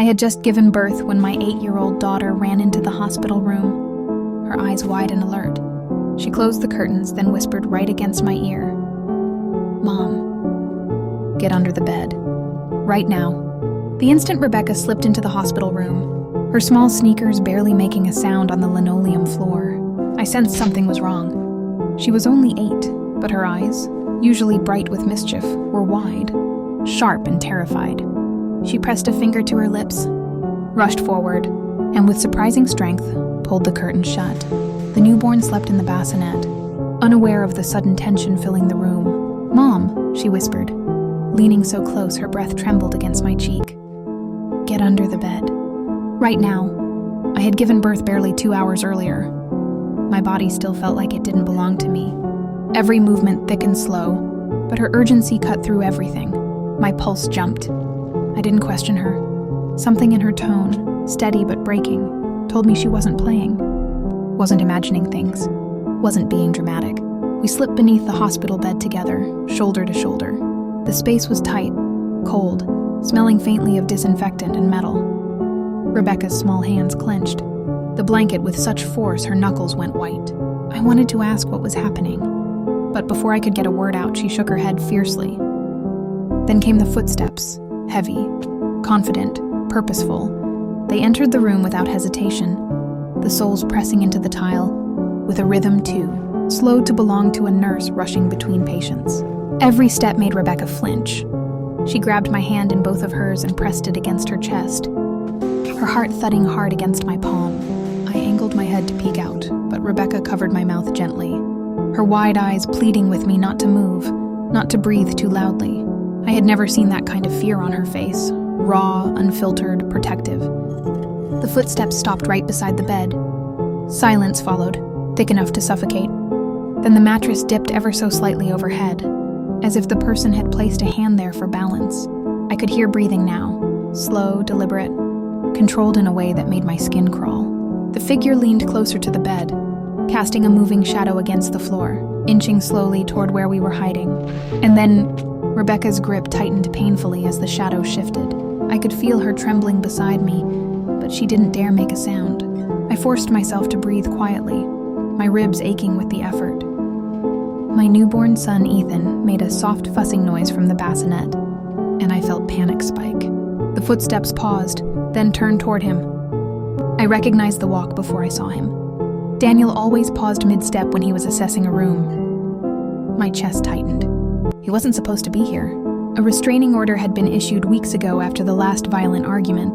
had just given birth when my 8-year-old daughter ran into the hospital room, her eyes wide and alert. She closed the curtains, then whispered right against my ear, "Mom, get under the bed. Right now." The instant Rebecca slipped into the hospital room, her small sneakers barely making a sound on the linoleum floor, I sensed something was wrong. She was only 8, but her eyes, usually bright with mischief, were wide, sharp and terrified. She pressed a finger to her lips, rushed forward, and with surprising strength, pulled the curtain shut. The newborn slept in the bassinet, unaware of the sudden tension filling the room. "Mom," she whispered, leaning so close her breath trembled against my cheek. "Get under the bed. Right now." I had given birth barely 2 hours earlier. My body still felt like it didn't belong to me. Every movement thick and slow, but her urgency cut through everything. My pulse jumped. I didn't question her. Something in her tone, steady but breaking, told me she wasn't playing, wasn't imagining things, wasn't being dramatic. We slipped beneath the hospital bed together, shoulder to shoulder. The space was tight, cold, smelling faintly of disinfectant and metal. Rebecca's small hands clenched, the blanket with such force her knuckles went white. I wanted to ask what was happening, but before I could get a word out, she shook her head fiercely. Then came the footsteps, heavy, confident, purposeful. They entered the room without hesitation, the soles pressing into the tile, with a rhythm too, slowed to belong to a nurse rushing between patients. Every step made Rebecca flinch. She grabbed my hand in both of hers and pressed it against her chest, her heart thudding hard against my palm. I angled my head to peek out, but Rebecca covered my mouth gently, her wide eyes pleading with me not to move, not to breathe too loudly. I had never seen that kind of fear on her face, raw, unfiltered, protective. The footsteps stopped right beside the bed. Silence followed, thick enough to suffocate. Then the mattress dipped ever so slightly overhead, as if the person had placed a hand there for balance. I could hear breathing now, slow, deliberate, controlled in a way that made my skin crawl. The figure leaned closer to the bed, casting a moving shadow against the floor, inching slowly toward where we were hiding. And then Rebecca's grip tightened painfully as the shadow shifted. I could feel her trembling beside me, but she didn't dare make a sound. I forced myself to breathe quietly, my ribs aching with the effort. My newborn son, Ethan, made a soft fussing noise from the bassinet, and I felt panic spike. The footsteps paused, then turned toward him. I recognized the walk before I saw him. Daniel always paused mid-step when he was assessing a room. My chest tightened. He wasn't supposed to be here. A restraining order had been issued weeks ago after the last violent argument.